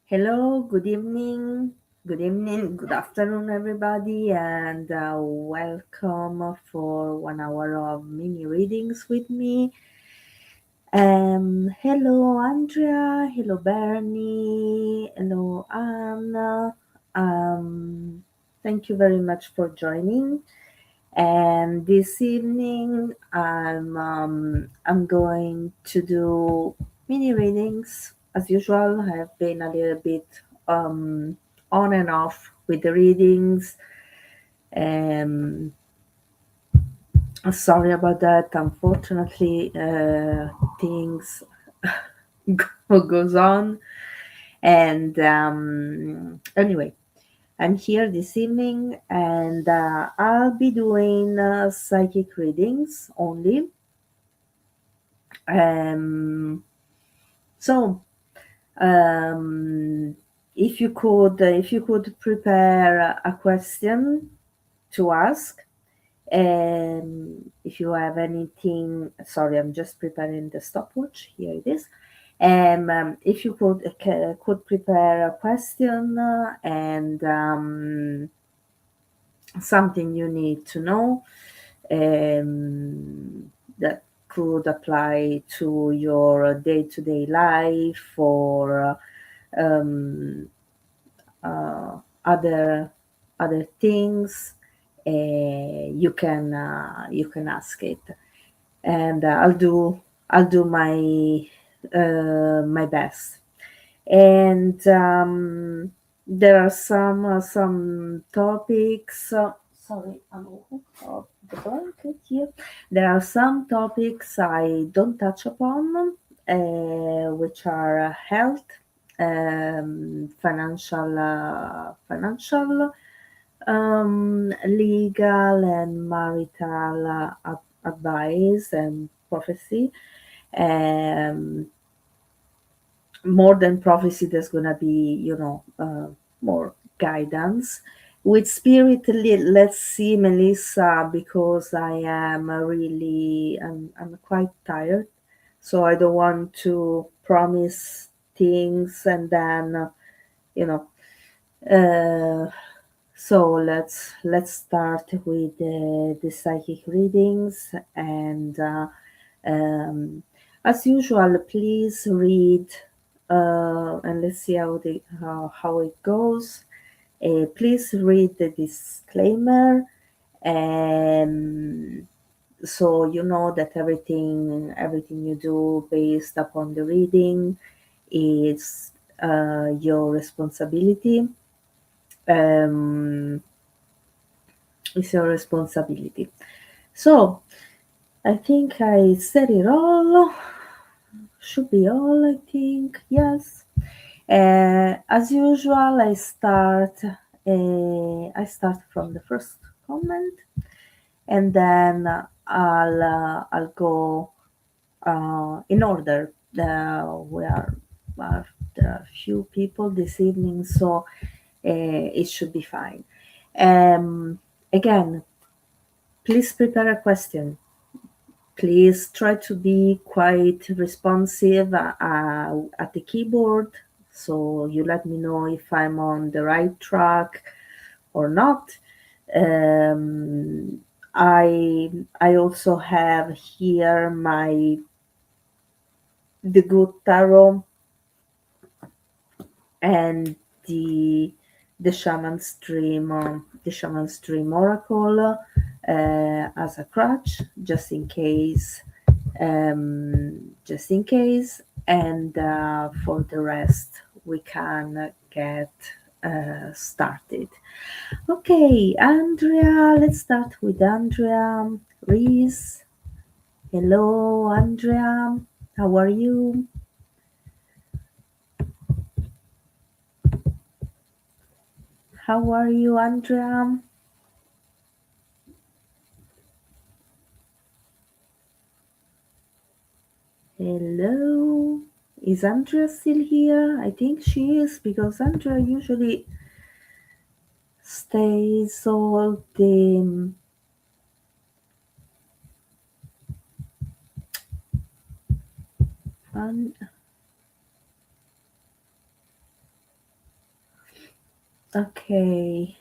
Hello, good afternoon, everybody, and welcome for 1 hour of mini readings with me. Hello, Andrea. Hello, Bernie. Hello, Anna. Thank you very much for joining. And this evening, I'm going to do mini readings as usual. I have been a little bit um, on and off with the readings. Um, Sorry about that. Unfortunately, things goes on, and anyway, I'm here this evening, and I'll be doing psychic readings only. Um, so, um, if you could prepare a question to ask, if you have anything, sorry, I'm just preparing the stopwatch. Here it is. If you could prepare a question and something you need to know that could apply to your day-to-day life or um, uh, other other things, you can ask it, and I'll do my best. And there are some topics. Sorry, I'm hooked up the blanket here. There are some topics I don't touch upon, which are health, financial, legal and marital advice and prophecy. Um, More than prophecy, there's gonna be, more guidance. With spirit, let's see, Melissa, because I'm quite tired, so I don't want to promise things and then, you know. Uh, so let's start with the psychic readings, and um, as usual, please read, and let's see how it goes. Please read the disclaimer, and so you know that everything you do based upon the reading is your responsibility. Um, is your responsibility. So I think I said it all. Should be all, I think. Yes. As usual, I start from the first comment, and then I'll go in order. Uh, there are few people this evening, so it should be fine. Um, Again, please prepare a question. Please try to be quite responsive at the keyboard, so you let me know if I'm on the right track or not. Um, I also have here my the good tarot and the the shaman's dream oracle as a crutch, just in case, and for the rest we can get started. Okay, Andrea, let's start with Andrea Reese. Hello, Andrea, how are you? How are you, Andrea? Hello. Is Andrea still here? I think she is, because Andrea usually stays all the. Um, Okay,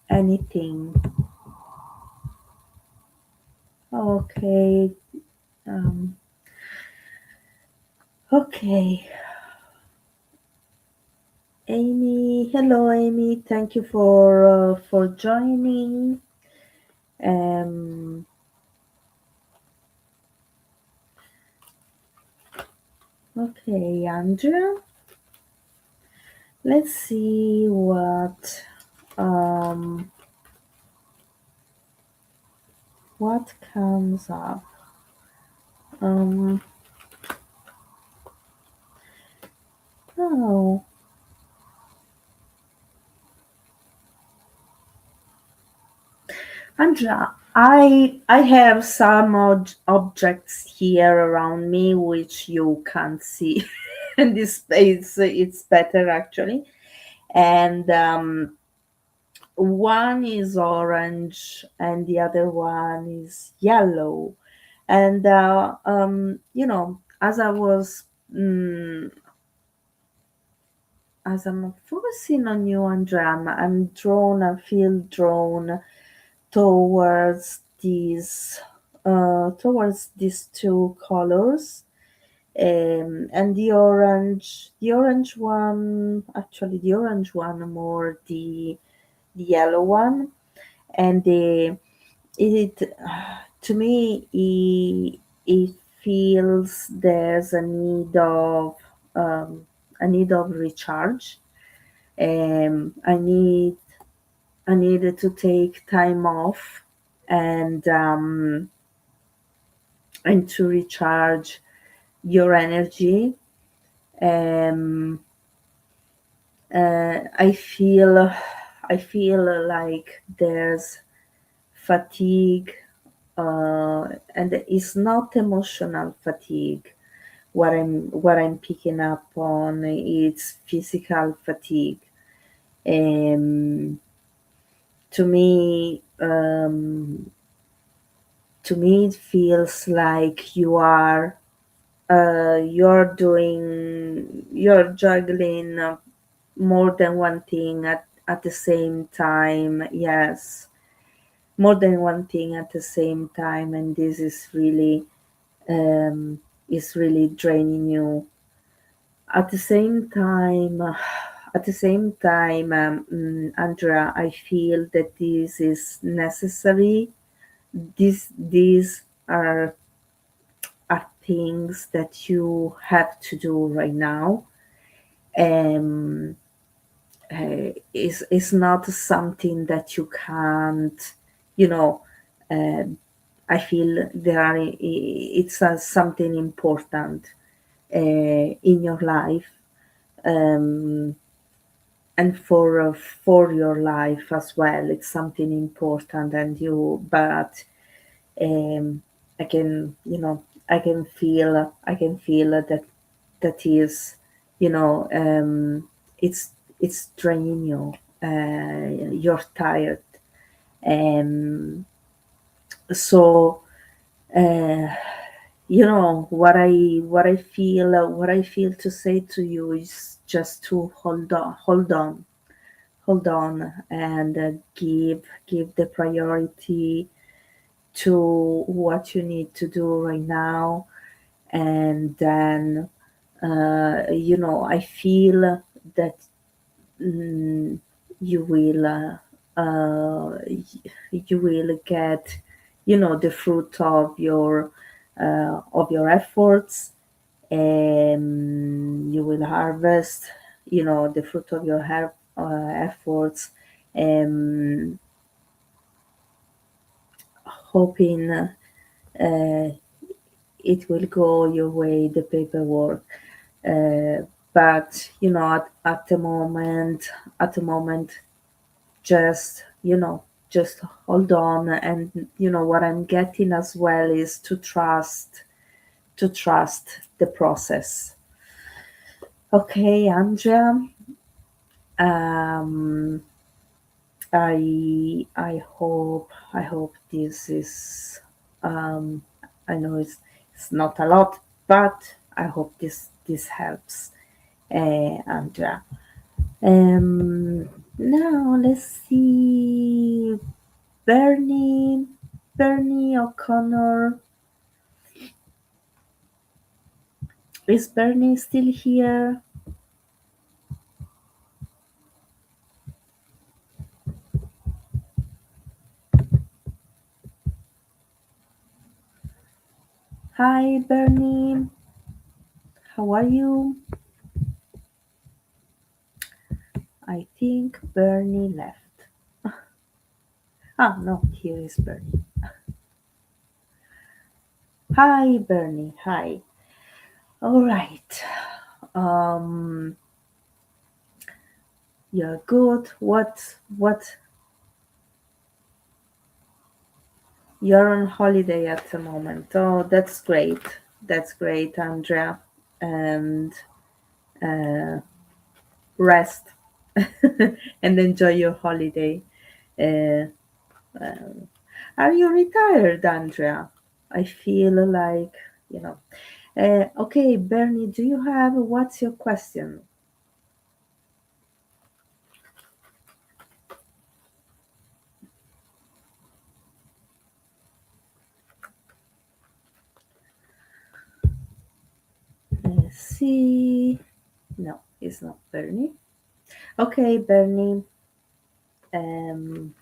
anything. Okay, um, okay. Amy, hello, Amy. Thank you for joining. Um, okay, Andrea. Let's see um what comes up. Um, oh, Andrea, I have some objects here around me which you can't see. In this space, it's better actually. And one is orange, and the other one is yellow. And as I was as I'm focusing on you, Andrea, I'm drawn. I feel drawn towards these two colors, and the orange one, actually the orange one more the yellow one, and it to me it feels there's a need of recharge. I needed to take time off and to recharge your energy. Um, I feel like there's fatigue, and it's not emotional fatigue. What I'm picking up on is physical fatigue. Um, to me, it feels like you're juggling more than one thing at the same time. Yes, more than one thing at the same time, and this um, is really draining you. At the same time, Andrea, I feel that this is necessary. These are things that you have to do right now. Um, is not something that you can't, you know. Uh, I feel it's something important in your life, um, and for your life as well. It's something important, and but um, I can feel that is, you know, it's draining you. You're tired, um, so uh, what I feel to say to you is just to hold on, and give the priority to what you need to do right now. And then I feel that mm, you will you will get, the fruit of your efforts. You will harvest, the fruit of your efforts. um, Hoping it will go your way, the paperwork. But at the moment, just just hold on. And what I'm getting as well is to trust the process. Okay, Andrea. um I hope this is, um I know it's not a lot, but I hope this helps, Andrea. um Now let's see. Bernie, Bernie O'Connor. Is Bernie still here? Hi, Bernie. How are you? I think Bernie left. Ah, no, here is Bernie. Hi, Bernie. Hi. All right. Um, you're good. What? You're on holiday at the moment. Oh, that's great. That's great, Andrea. And uh, rest and enjoy your holiday. Uh, are you retired, Andrea? I feel like, you know. Okay, Bernie, do you have what's your question? Let's see. No, it's not Bernie. Okay, Bernie. Um,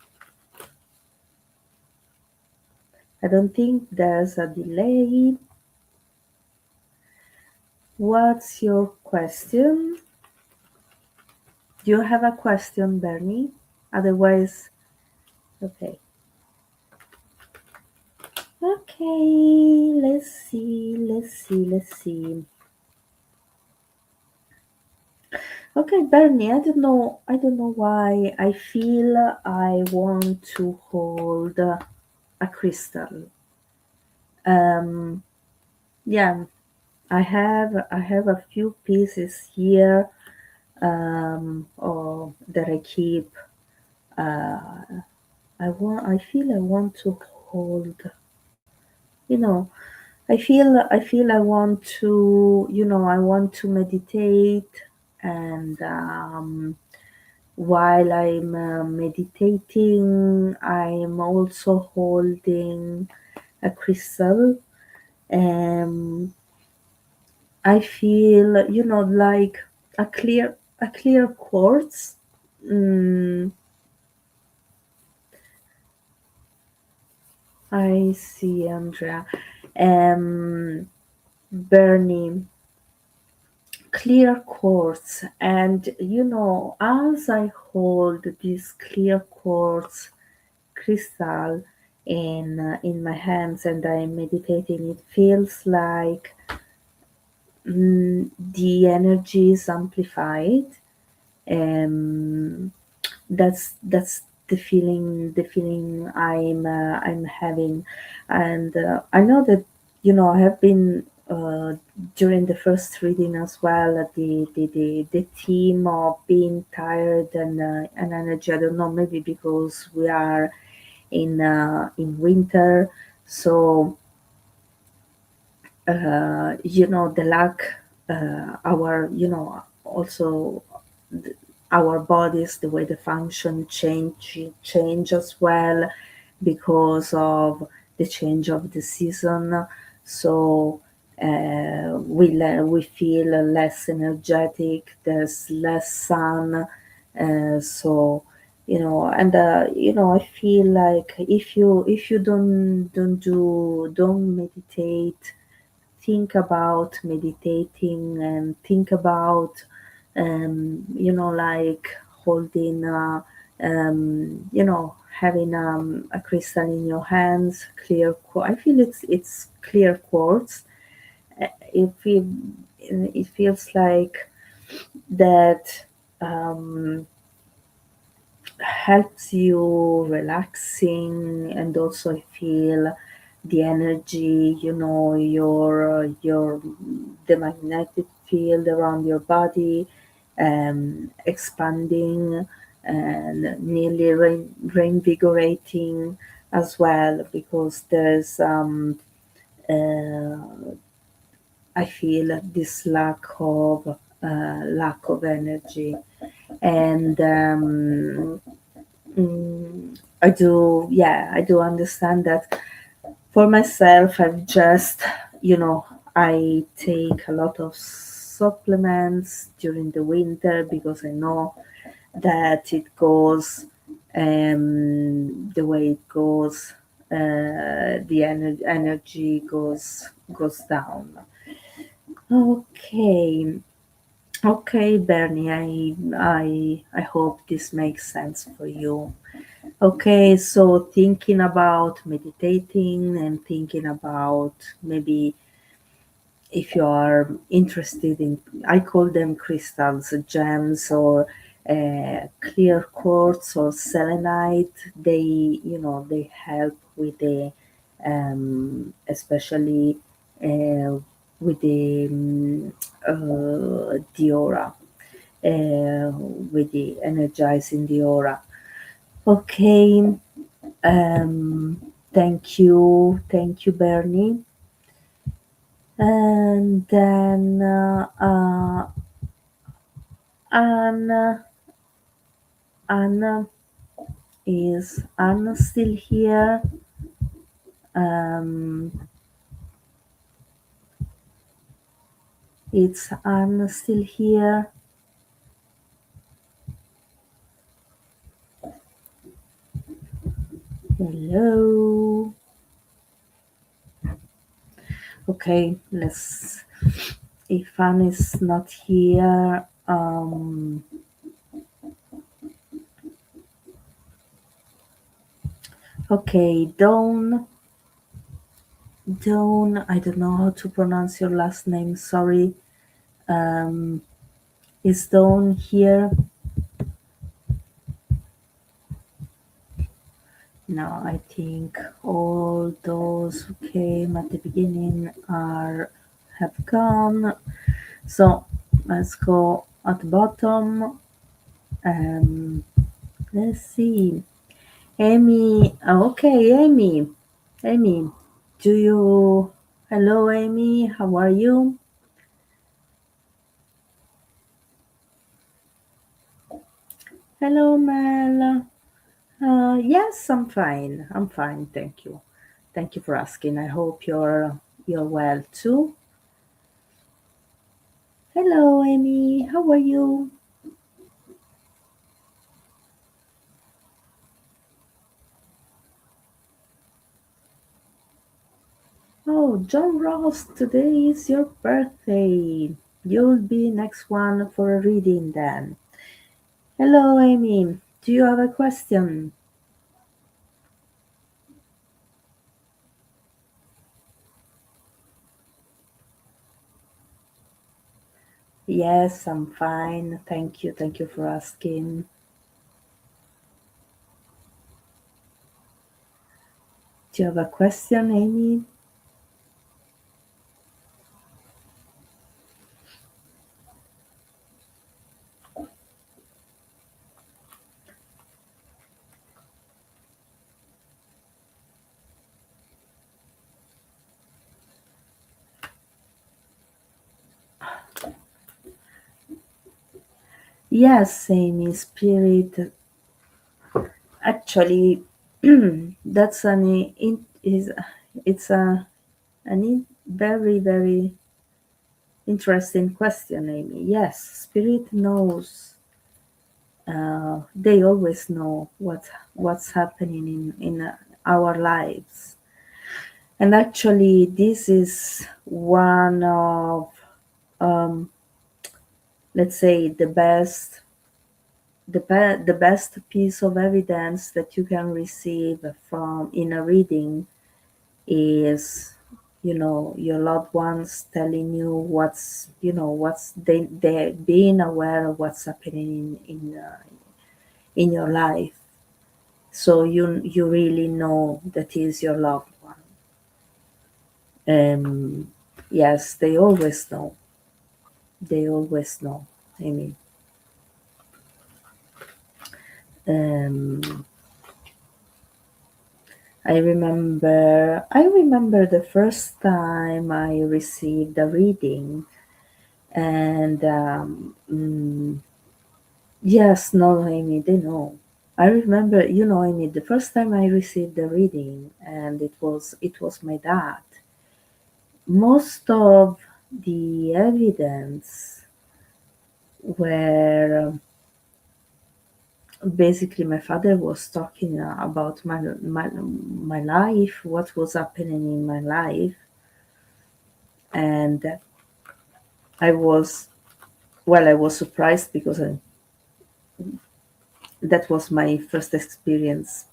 I don't think there's a delay. What's your question? Do you have a question, Bernie? Otherwise, okay. Okay, let's see. Okay, Bernie, I don't know why I feel I want to hold a crystal. Um, yeah, I have a few pieces here that I keep. I feel I want to hold. You know, I feel I want to. I want to meditate, and while I'm meditating, I'm also holding a crystal. Um, I feel, like a clear quartz. Mm, I see, Andrea. Um, Burning clear quartz, and as I hold this clear quartz crystal in my hands and I'm meditating, it feels like the energy is amplified. Um, that's the feeling I'm having, and I know that I have been during the first reading as well the theme of being tired and energy. I don't know, maybe because we are in winter, so the lack our also th- our bodies, the way they function change as well because of the change of the season. So we feel less energetic, there's less sun. So I feel like if you don't meditate, think about meditating and think about like holding having a crystal in your hands, clear I feel it's clear quartz. It feels like that helps you relaxing, and also feel the energy, your the magnetic field around your body expanding and nearly reinvigorating as well, because there's uh, I feel this lack of energy. And I do understand that. For myself, I've just, I take a lot of supplements during the winter because I know that it goes the way it goes. The energy goes down. Okay, okay, Bernie. I hope this makes sense for you. Okay, so thinking about meditating and thinking about maybe if you are interested in, I call them crystals, gems, or clear quartz or selenite. They help with the, especially with the aura, with the energizing the aura. Okay, thank you, Bernie. And then Anna, Anna, is Anna still here? Um, it's Anna still here? Hello. Okay, let's. If Anna is not here, okay, Dawn. I don't know how to pronounce your last name. Sorry. Um, is Dawn here? No, I think all those who came at the beginning are have gone. So let's go at the bottom. Um, let's see. Amy. Okay, Amy. Amy, do you? Hello, Amy. How are you? Hello, Mel. Yes, I'm fine. I'm fine. Thank you. Thank you for asking. I hope you're well too. Hello, Amy. How are you? Oh, John Ross, today is your birthday. You'll be next one for a reading then. Hello, Amy. Do you have a question? Yes, I'm fine. Thank you. Thank you for asking. Do you have a question, Amy? Yes, Amy, spirit. Actually, that's is it's very very interesting question, Amy. Yes, spirit knows. They always know what's happening in our lives, and actually, this is one of, um, let's say, the best piece of evidence that you can receive from in a reading is, your loved ones telling you what's they being aware of what's happening in your life, so you really know that is your loved one. Yes, they always know. I mean, um, I remember the first time I received a reading, and Yes, no, Amy, they know. I remember, Amy, the first time I received the reading, and it was my dad. Most of the evidence were basically my father was talking about my life, what was happening in my life, and I was I was surprised because that was my first experience.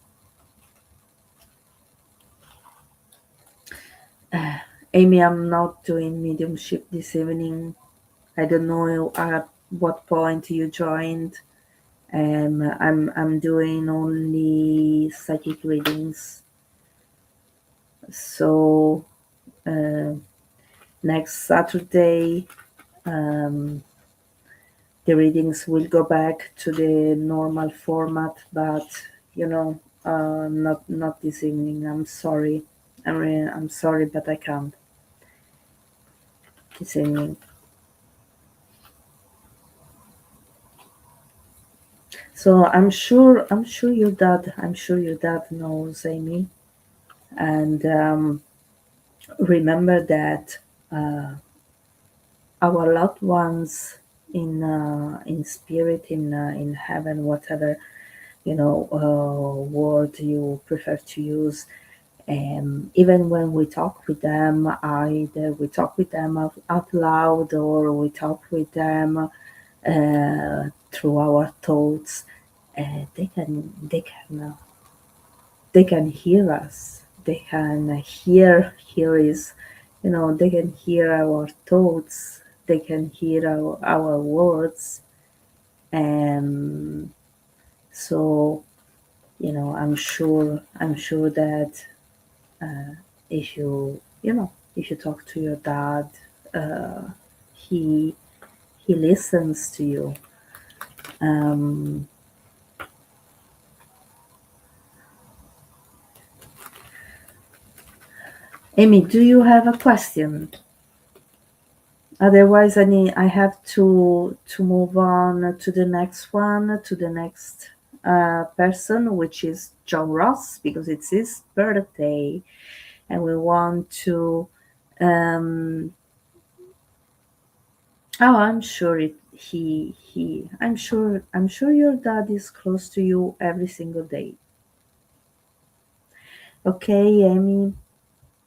Amy, I'm not doing mediumship this evening. I don't know at what point you joined. I'm doing only psychic readings. So uh, next Saturday, um, the readings will go back to the normal format, but not this evening. I'm sorry. I'm sorry, but I can't this evening. So I'm sure your dad knows, Amy, and remember that uh, our loved ones in spirit, in heaven, whatever word you prefer to use. Even when we talk with them, either we talk with them out loud, or we talk with them through our thoughts. They can hear us. They can hear is, they can hear our thoughts. They can hear our words. And so, I'm sure that uh, if you talk to your dad, uh, he he listens to you. Um, Amy, do you have a question? Otherwise, I have to move on to the next one, to the next person, which is John Ross, because it's his birthday, and we want to. Um, oh, I'm sure it. He. I'm sure your dad is close to you every single day. Okay, Amy.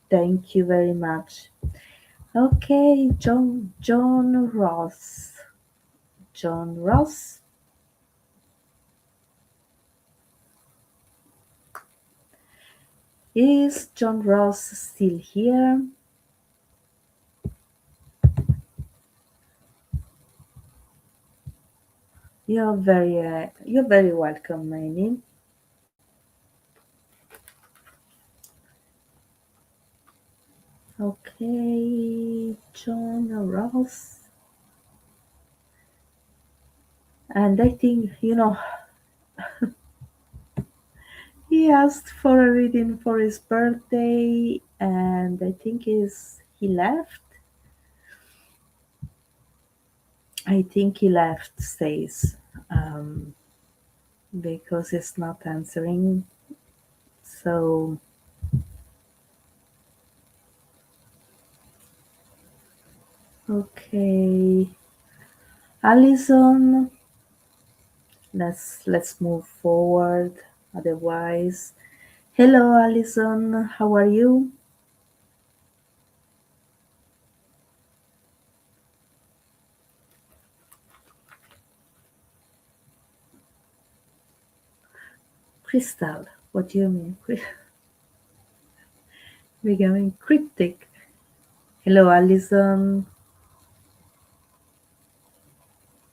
Thank you very much. Okay, John Ross. John Ross. Is John Ross still here? You're very welcome, Amy. Okay, John Ross. And I think, he asked for a reading for his birthday, and I think he left. I think he left stays, um, because he's not answering. So, okay, Alison, let's move forward. Otherwise, hello, Alison. How are you? Crystal. What do you mean? Becoming cryptic. Hello, Alison.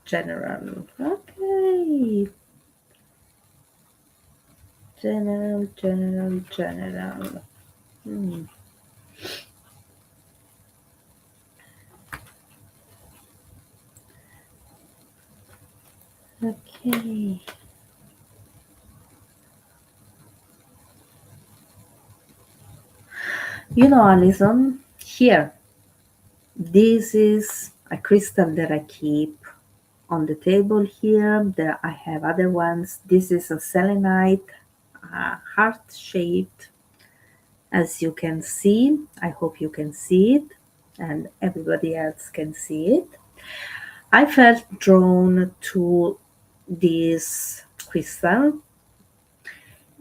General. Okay. General. Hmm. Okay. Alison, here. This is a crystal that I keep on the table here. There I have other ones. This is a selenite, heart shaped, as you can see. I hope you can see it and everybody else can see it. I felt drawn to this crystal,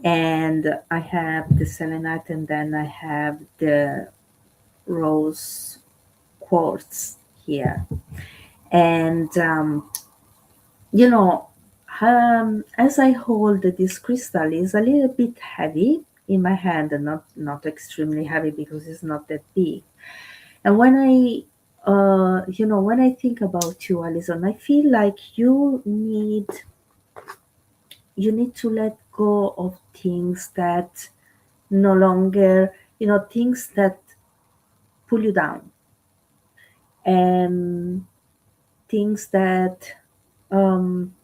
and I have the selenite and then I have the rose quartz here. And you know, as I hold this crystal is a little bit heavy in my hand, and not extremely heavy because it's not that big. And when when I think about you, Alison, I feel like you need to let go of things that no longer, things that pull you down, and things that, from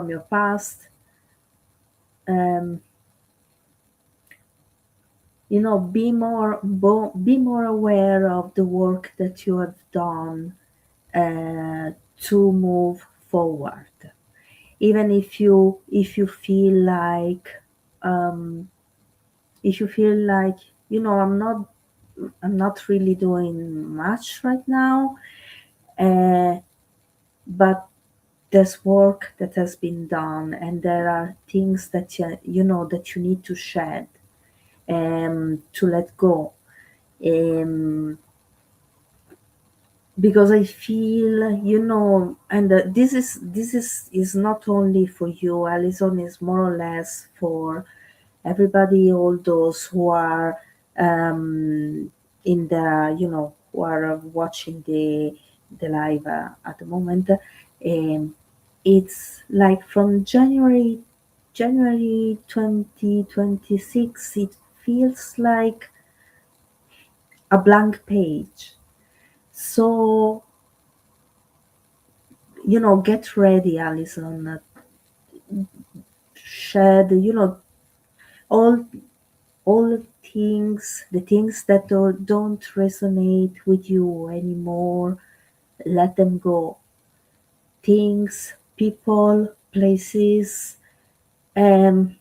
your past. Um, be more aware of the work that you have done to move forward. Even um, if you feel like, I'm not really doing much right now, uh, but there's work that has been done, and there are things that you need to shed, to let go, um, because I feel, and this is not only for you, Alison, is more or less for everybody, all those who are, in the, who are watching the live, at the moment. It's like from January 2026, it feels like a blank page. So, get ready, Alison. Shed, all all the things that don't resonate with you anymore. Let them go. Things, people, places, and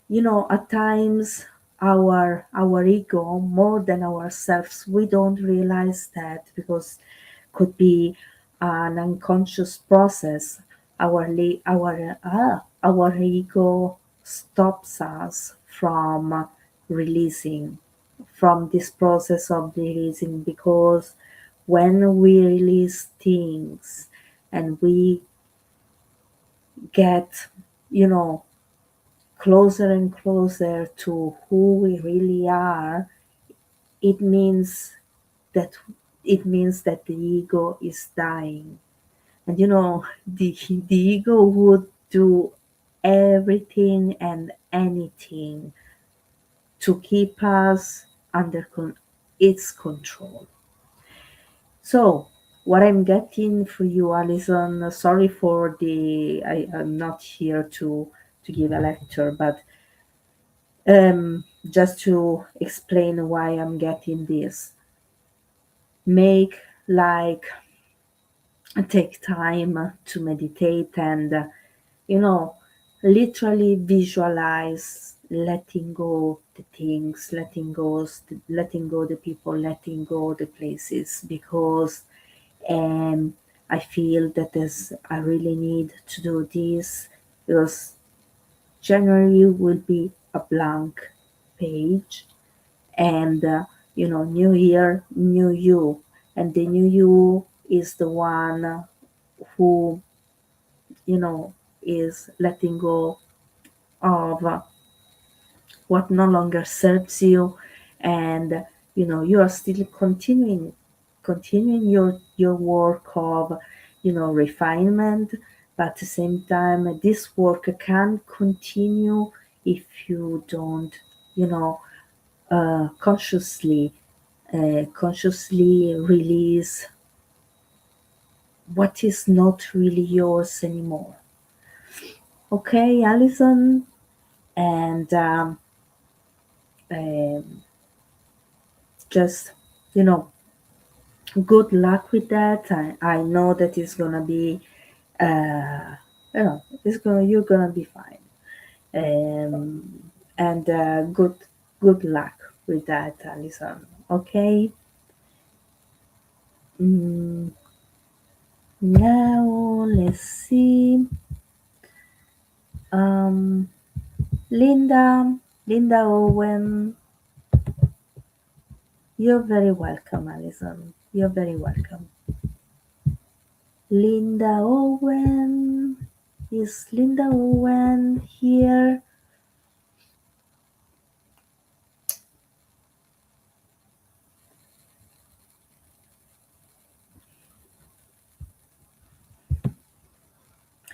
at times our ego more than ourselves. We don't realize that because could be an unconscious process. Our ego stops us from releasing, from this process of releasing, because when we release things and we get, you know closer and closer to who we really are, it means that the ego is dying. And the ego would do everything and anything to keep us under its control. So, what I'm getting for you, Alison, sorry for I'm not here to give a lecture, but just to explain why I'm getting this. Make, like, take time to meditate, and you know literally visualize letting go the things, letting go the people, letting go the places, because I feel that I really need to do this, because January will be a blank page, and new year, new you, and the new you is the one who you know is letting go of what no longer serves you, and you are still continuing your work of refinement, but at the same time this work can't continue if you don't you know consciously release what is not really yours anymore. Okay, Alison, and um, just you know good luck with that. I know that it's gonna be uh, you're gonna be fine. And good luck with that, Alison. Okay. Mm, now let's see. Um, Linda Owen, you're very welcome, Alison. You're very welcome. Linda Owen, is Linda Owen here?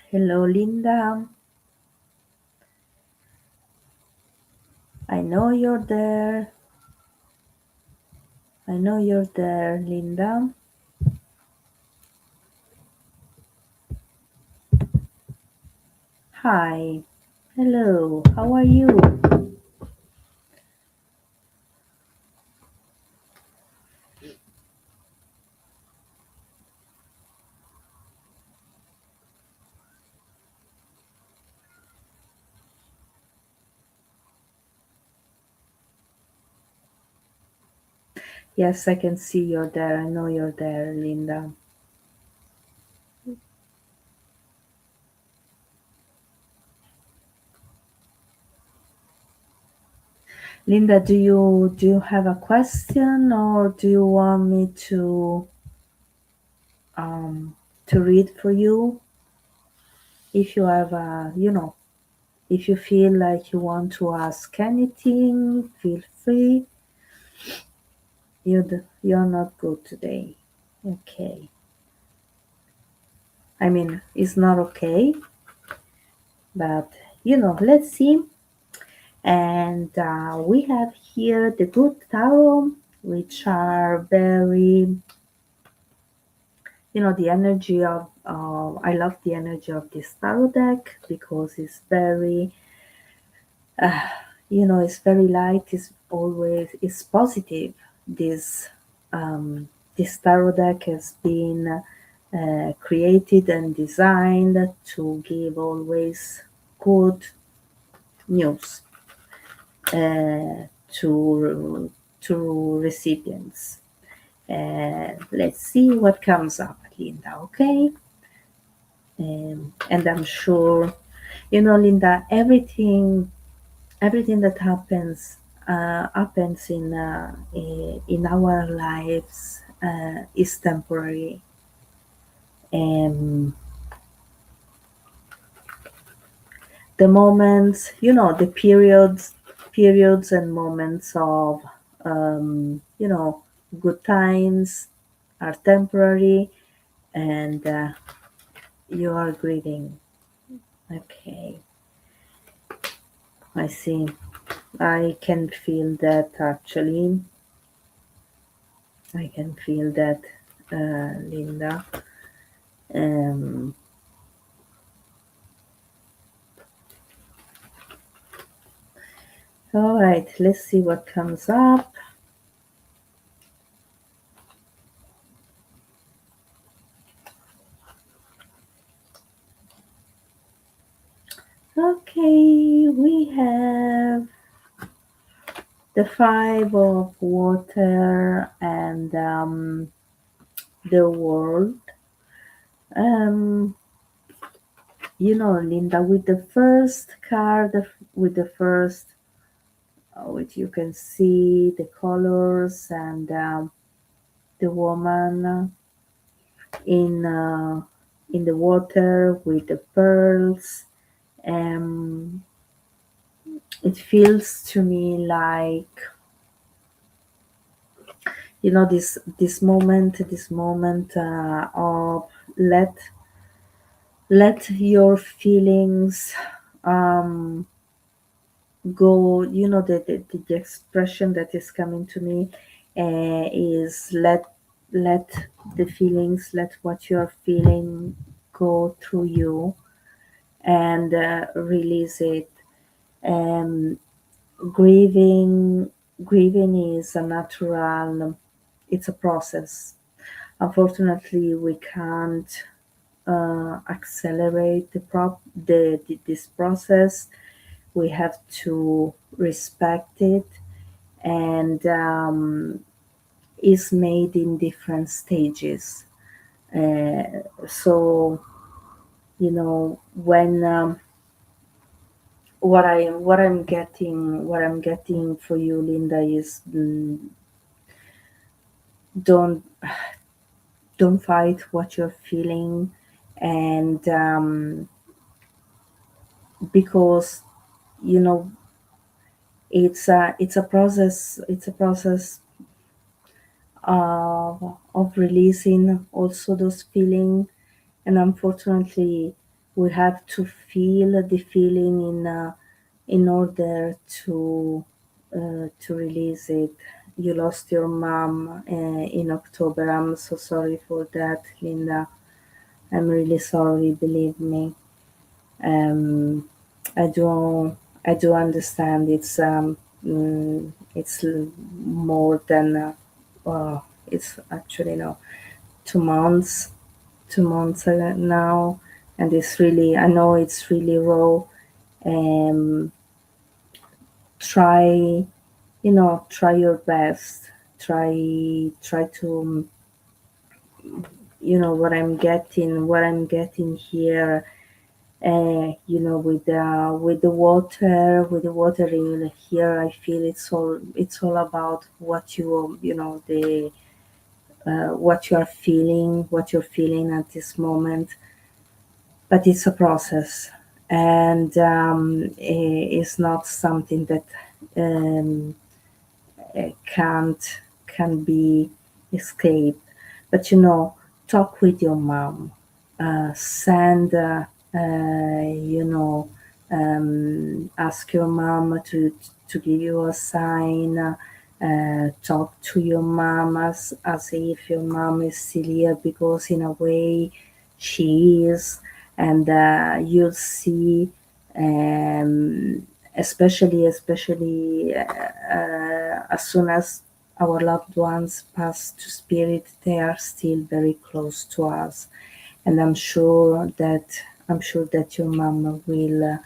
Hello, Linda. I know you're there. I know you're there, Linda. Hi. Hello. How are you? Yes, I can see you're there. I know you're there, Linda. Linda, do you have a question, or do you want me um to read for you? If you have if you feel like you want to ask anything, feel free. You're not good today. Okay. I mean, it's not okay, but let's see. And we have here the good tarot, which are very, the energy of. I love the energy of this tarot deck because it's very, uh, it's very light. It's positive. This this tarot deck has been created and designed to give always good news to recipients. Let's see what comes up, Linda. Okay, and I'm sure Linda. Everything that happens in our lives is temporary. Um, the moments, the periods and moments of good times are temporary, and you are grieving. Okay, I see. I can feel that actually. I can feel that, Linda. Um, all right, let's see what comes up. Okay, we have the Five of Water and the World. Um, Linda, with the first card, with the first, which you can see the colors and the woman in uh, in the water with the pearls. Um, it feels to me like this moment of let let your feelings um go. The expression that is coming to me is let the feelings, let what you're feeling go through you, and release it. um grieving grieving is a natural, it's a process. Unfortunately, we can't. accelerate this process. We have to respect it, and is made in different stages. So when what I'm getting for you, Linda, is don't don't fight what you're feeling, and because you know it's a process of releasing also those feelings. And unfortunately, we have to feel the feeling in order to release it. You lost your mom in October. I'm so sorry for that, Linda. I'm really sorry, believe me. Um, I do I do understand. It's more than it's actually no 2 months, 2 months now, and it's really, I know it's really raw. Um, try try your best. Try to what I'm getting here. With the water in here, I feel it's all about what you're feeling at this moment. But it's a process, and it's not something that um, can be escaped. But talk with your mom. Send you know Ask your mom to give you a sign. Talk to your mom as if your mom is still here, because in a way she is. And you'll see, especially as soon as our loved ones pass to spirit, they are still very close to us. And I'm sure that your mama will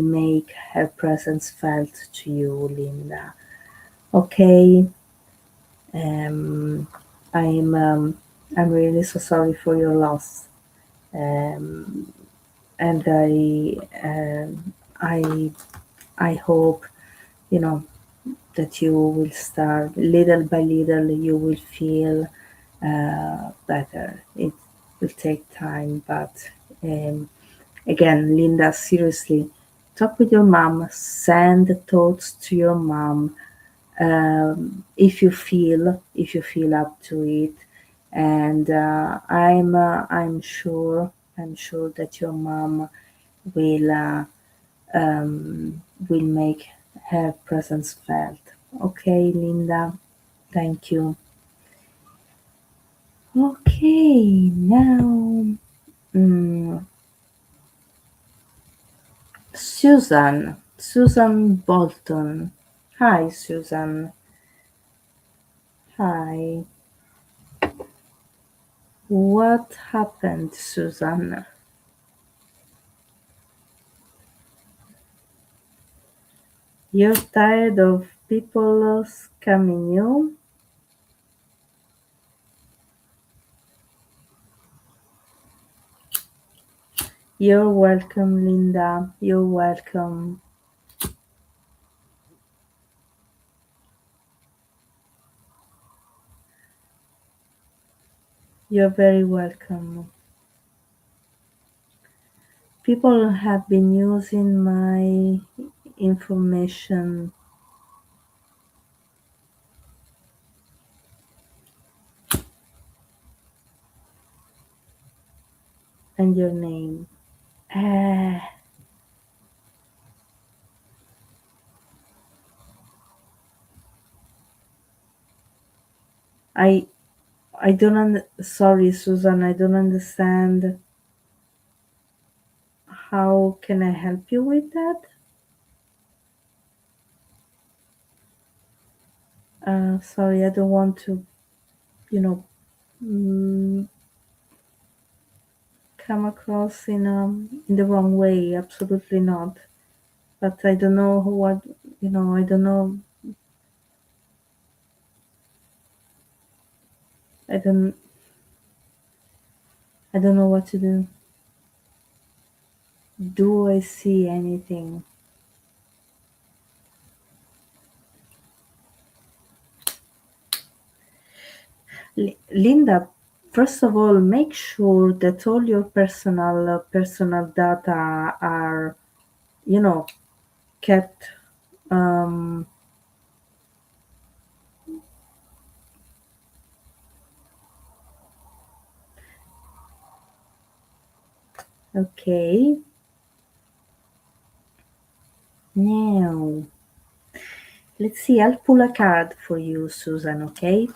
make her presence felt to you, Linda. Okay. um, I'm um, I'm really so sorry for your loss. um, and I hope you know that you will start little by little. You will feel better. It will take time, but again, Linda, seriously, talk with your mom. Send thoughts to your mom, if you feel up to it. And I'm sure that your mom will uh, will make her presence felt. Okay, Linda. Thank you. Okay, now, mm, Susan Bolton. Hi, Susan. Hi. What happened, Susan? You're tired of people scamming you? You're welcome, Linda. You're welcome. You're very welcome. People have been using my information and your name. Uh, I I don't sorry, Susan. I don't understand. How can I help you with that? Sorry, I don't want to. You know. Mm, come across in the wrong way. Absolutely not. But I don't know what, I don't know. I don't. I don't know what to do. Do I see anything? Linda, first of all, make sure that all your personal data are, you know, kept. Um, okay. Now, let's see. I'll pull a card for you, Susan. Okay.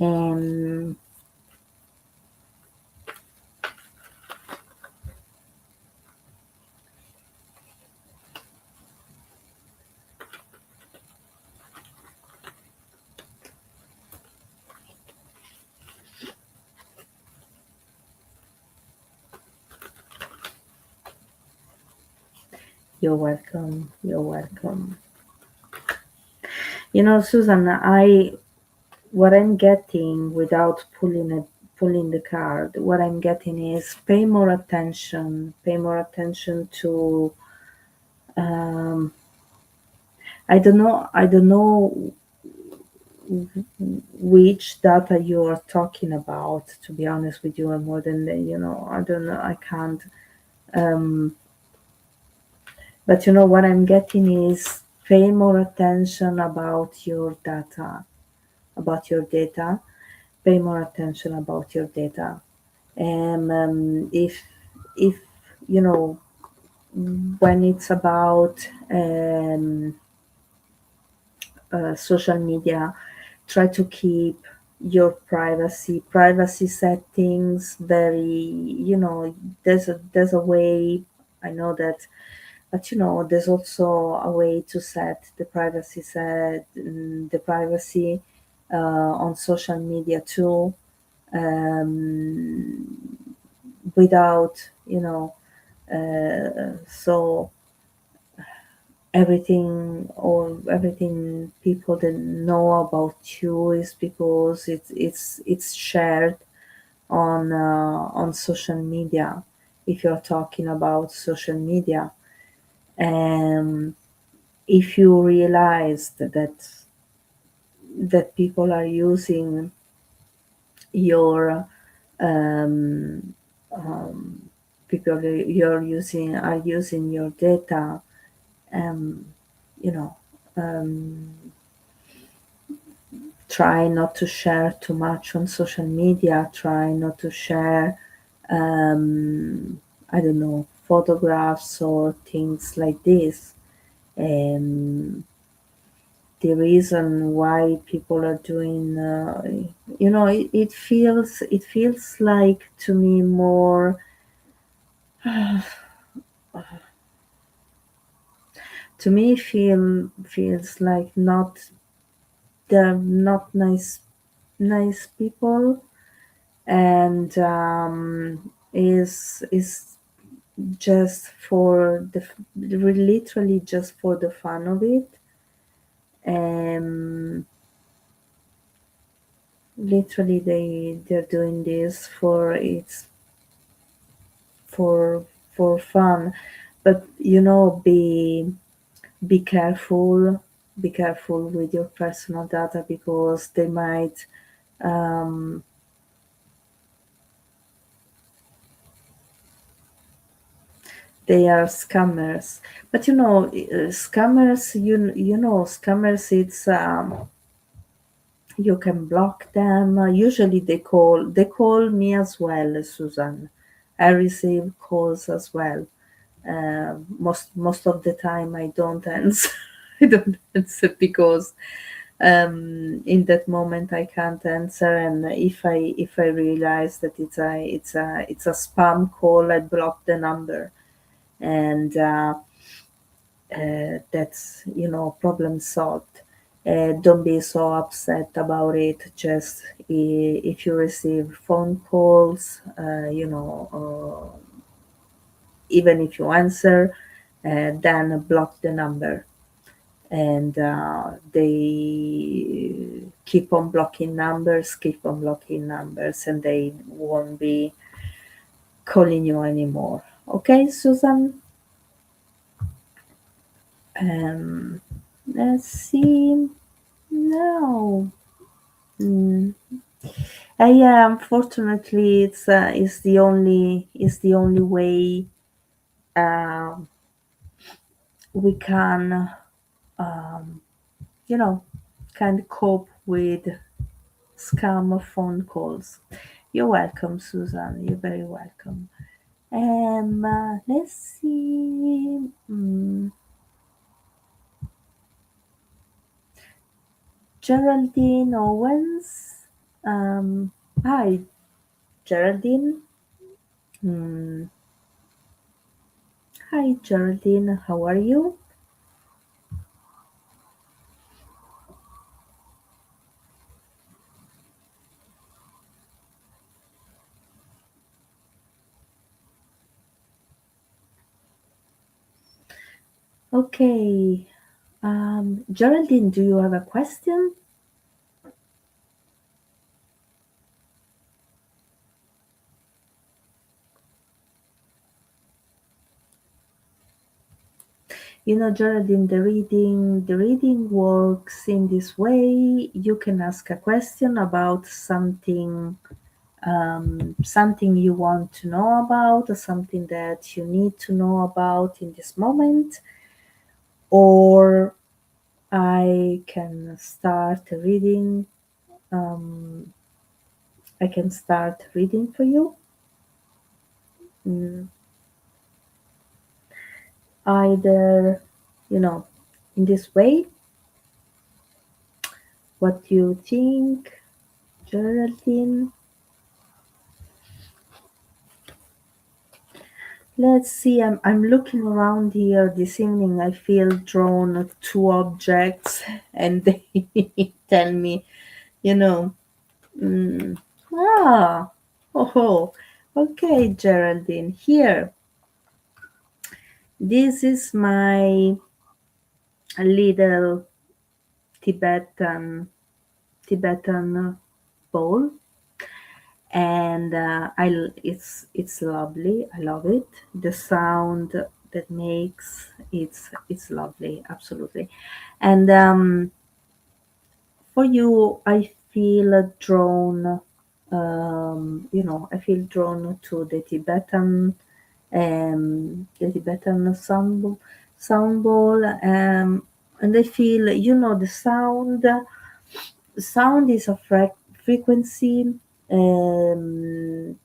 Um, you're welcome. You're welcome. Susan, I what I'm getting without pulling the card, what I'm getting is pay more attention to um, I don't know which data you are talking about, to be honest with you, and more than I don't know, I can't um, but what I'm getting is pay more attention about your data, pay more attention about your data. And if you know when it's about social media, try to keep your privacy settings very. There's a way. I know that, but there's also a way to set the privacy on social media too, um, without so everything people that know about you is because it's shared on social media. If you're talking about social media, and if you realize that people are using your um, people are using your data, um, you know um, try not to share too much on social media. Try not to share I don't know, photographs or things like this. um, the reason why people are doing it feels like to me more to me feels like they're not nice people, and is just for literally just for the fun of it. um Literally they're doing this for it's for for fun. But be careful, be careful with your personal data, because they might um, they are scammers. But scammers, scammers, it's you can block them. Usually they call me as well, Susan. I receive calls as well. Most of the time I don't answer. I don't answer because in that moment I can't answer, and if I realize that it's a spam call, I block the number, and that's problem solved. Don't be so upset about it. Just if you receive phone calls, even if you answer, then block the number. And they keep on blocking numbers, and they won't be calling you anymore. Okay, Susan? Um, let's see. No. Mm. Yeah, unfortunately, it's the only way um, we can um, you know can cope with scam phone calls. You're welcome, Susan. You're very welcome. Let's see. Geraldine Owens. Hi, Geraldine. Mm, Hi, Geraldine. How are you? Okay. Geraldine, do you have a question? Geraldine, the reading works in this way. You can ask a question about something you want to know about, or something that you need to know about in this moment, or I can start reading. Um, I can start reading for you. Mm, Either, you know, in this way. What do you think, Geraldine? Let's see. I'm looking around here this evening. I feel drawn to objects, and they tell me, you know, mm, ah, oh, okay, Geraldine. Here, this is my little Tibetan bowl, and it's lovely. I love it. The sound that makes it's lovely, absolutely. And for you, I feel drawn. I feel drawn to the Tibetan sound bowl, and I feel, the sound is a frequency. Um,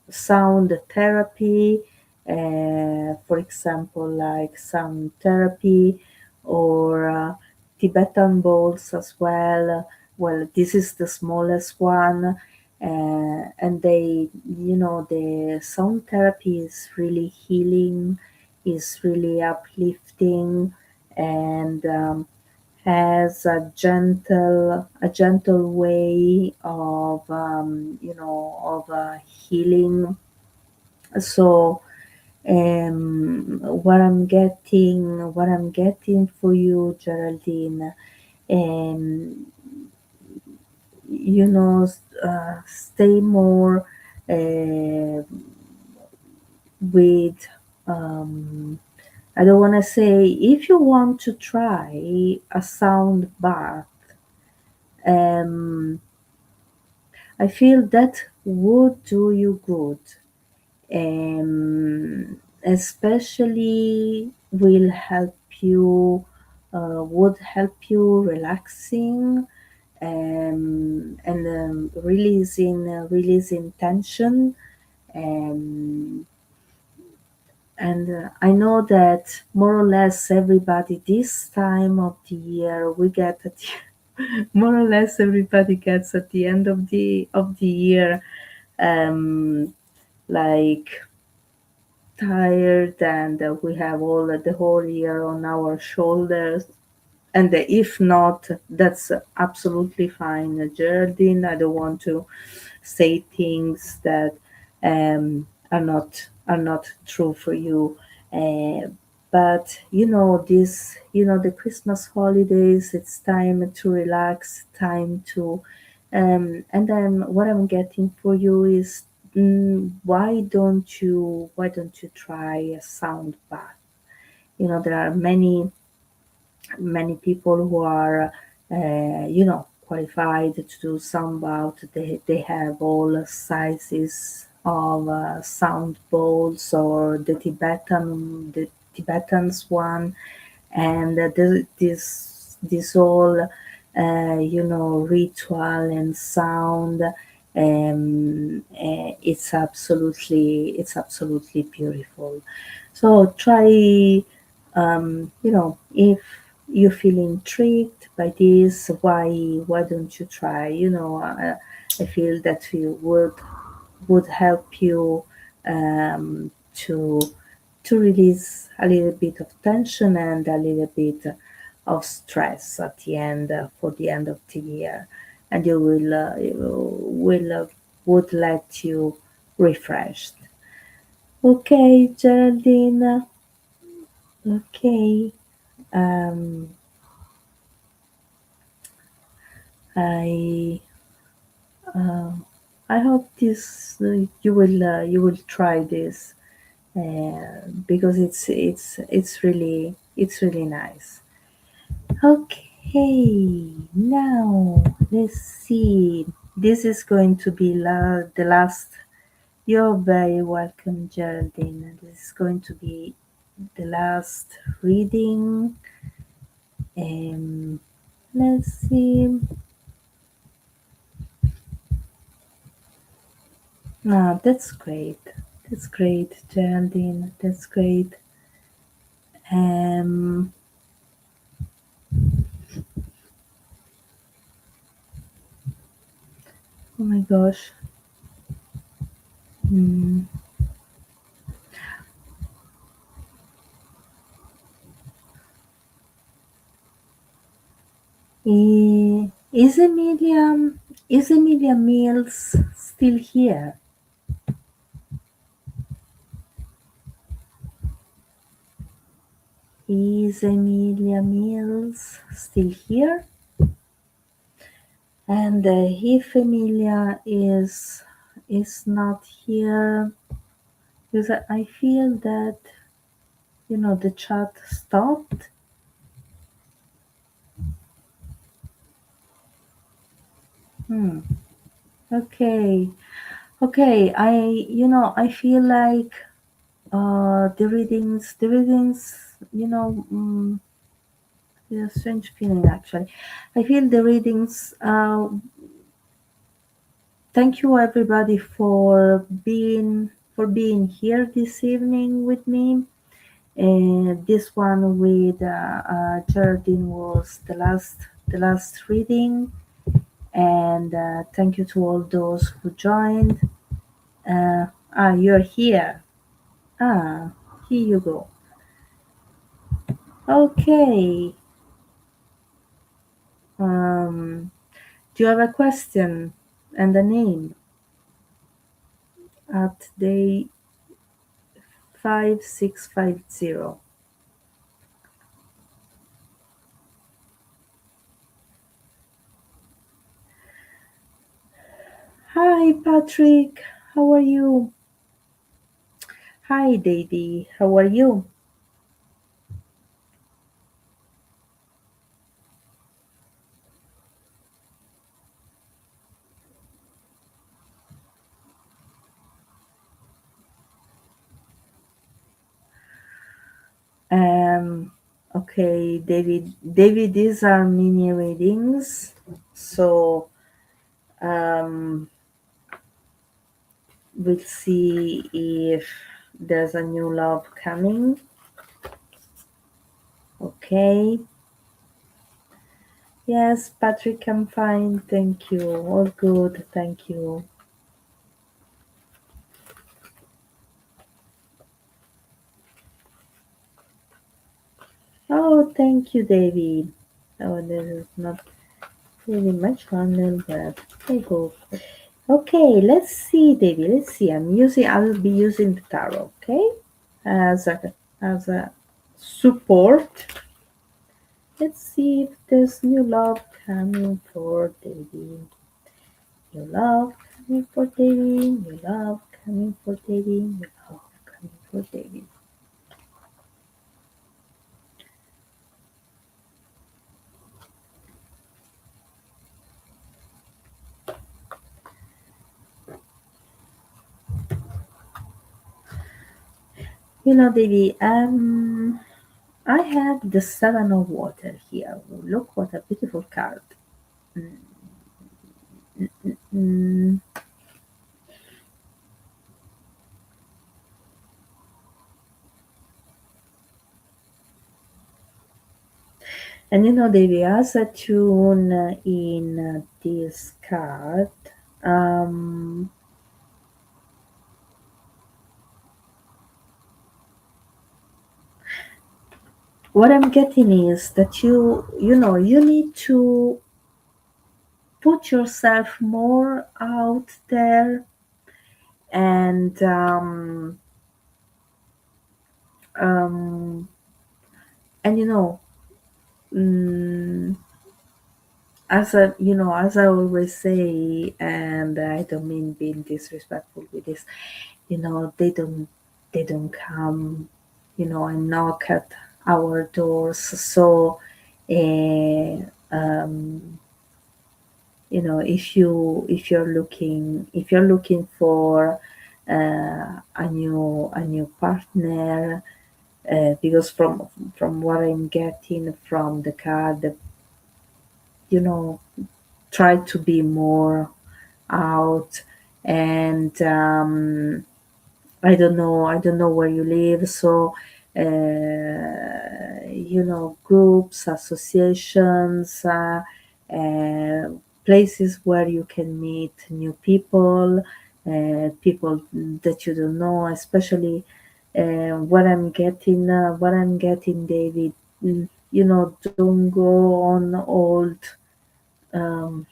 Sound therapy, for example, like sound therapy, or Tibetan bowls as well. Well, this is the smallest one, and the sound therapy is really healing, is really uplifting, and has a gentle way of healing. So what I'm getting for you, Geraldine, um, you know stay more uh, with I don't want to say, if you want to try a sound bath. um, I feel that would do you good, especially would help you relaxing, and releasing tension. Um, and I know that more or less everybody this time of the year we get at more or less everybody gets at the end of the year, um, like tired, and we have all the whole year on our shoulders. And if not, that's absolutely fine, Geraldine. I don't want to say things that are not true for you. Uh, but this, the Christmas holidays. It's time to relax, time to, and then what I'm getting for you is, why don't you try a sound bath? There are many people who are, qualified to do sound bath. They have all sizes of sound bowls, or the Tibetans one, and this all, ritual and sound. It's absolutely beautiful. So try, if you feel intrigued by this, why don't you try? I feel that you would help you, to release a little bit of tension and a little bit of stress at the end, for the end of the year, and you will would let you refreshed. Okay, Geraldine. Okay. Um, I uh, I hope this, you will try this, because it's really nice. Okay, now let's see. This is going to be the last. You're very welcome, Geraldine. This is going to be the last reading. Um, let's see. Ah, that's great. That's great, Geraldine. That's great. Um, oh my gosh. Mm. Is Emilia Mills still here? Is Emilia Mills still here? And if Emilia is not here, because I feel that, the chat stopped. Hmm. Okay. Okay. I feel like, the readings, yeah, strange feeling actually. I feel the readings. Thank you everybody for being here this evening with me. This one with, Geraldine was the last reading, and thank you to all those who joined. You're here. Ah, here you go. Okay. Um, do you have a question and a name at day 5650? Hi, Patrick. How are you? Hi, Davy. How are you? Um, okay, David. David, these are mini readings. So, um, we'll see if there's a new love coming. Okay. Yes, Patrick, I'm fine. Thank you. All good. Thank you. Oh, thank you, David. Oh, this is not really my channel, but I hope. Okay, let's see, David. Let's see. I'll be using the tarot, okay, as a support. Let's see if there's new love coming for David. New love coming for David. New love coming for David. New love coming for David. David. I have the Seven of Water here. Look what a beautiful card. Mm, mm. And David, as a tune in this card, um, what I'm getting is that you need to put yourself more out there and um, and mm, as I always say, and I don't mean being disrespectful with this, they don't come, and knock at our doors. So, uh, um, if you're looking for a new partner, because from what I'm getting from the card, you know try to be more out. And I don't know where you live, so groups, associations, places where you can meet new people that you don't know, especially what I'm getting, David. Don't go on old, um,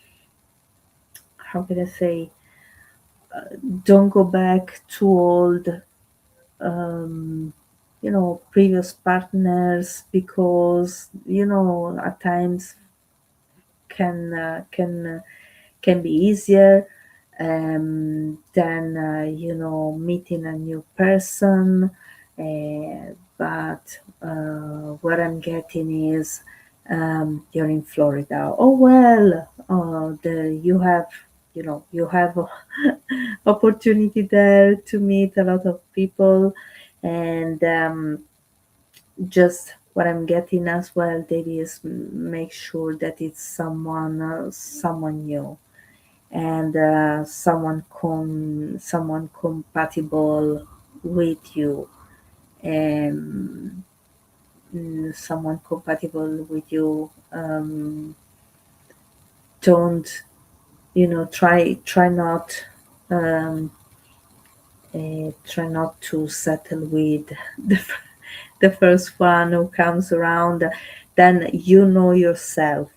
how can I say, don't go back to old, previous partners, because at times can be easier than meeting a new person. But what I'm getting is, you're in Florida. Oh well, you have opportunity there to meet a lot of people. And just what I'm getting as well, David, is make sure that it's someone new, and someone compatible with you. um, Someone compatible with you. Don't try not, um, try not to settle with the first one who comes around. Then yourself.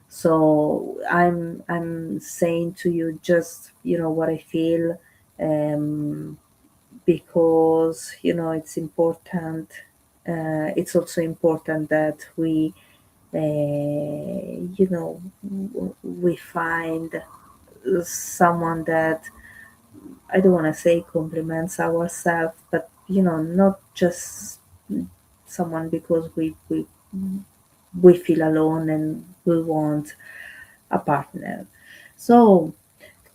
So I'm saying to you, just what I feel, um, because it's important. It's also important that we find someone that, I don't want to say compliments ourselves, but not just someone because we feel alone and we want a partner. So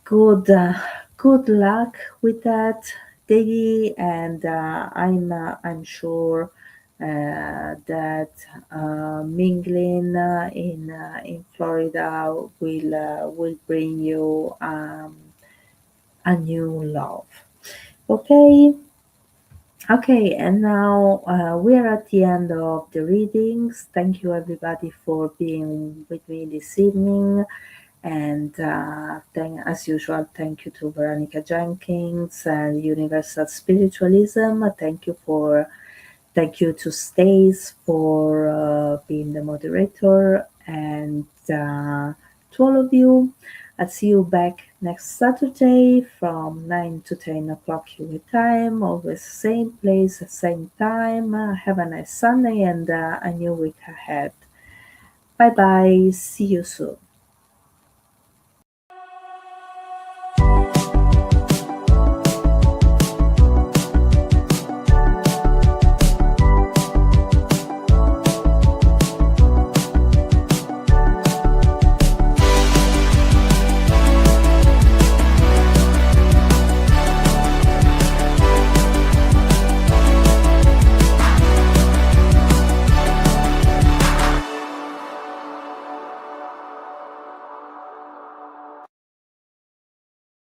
good luck with that, Davy, and I'm sure that mingling in Florida will bring you a new love. Okay. Okay, and now we are at the end of the readings. Thank you, everybody, for being with me this evening. And as usual, thank you to Veronica Jenkins and Universal Spiritualism. Thank you for Thank you to Stace for being the moderator, and to all of you. I'll see you back next Saturday from 9 to 10 o'clock your time, always same place, same time. Have a nice Sunday and a new week ahead. Bye bye. See you soon.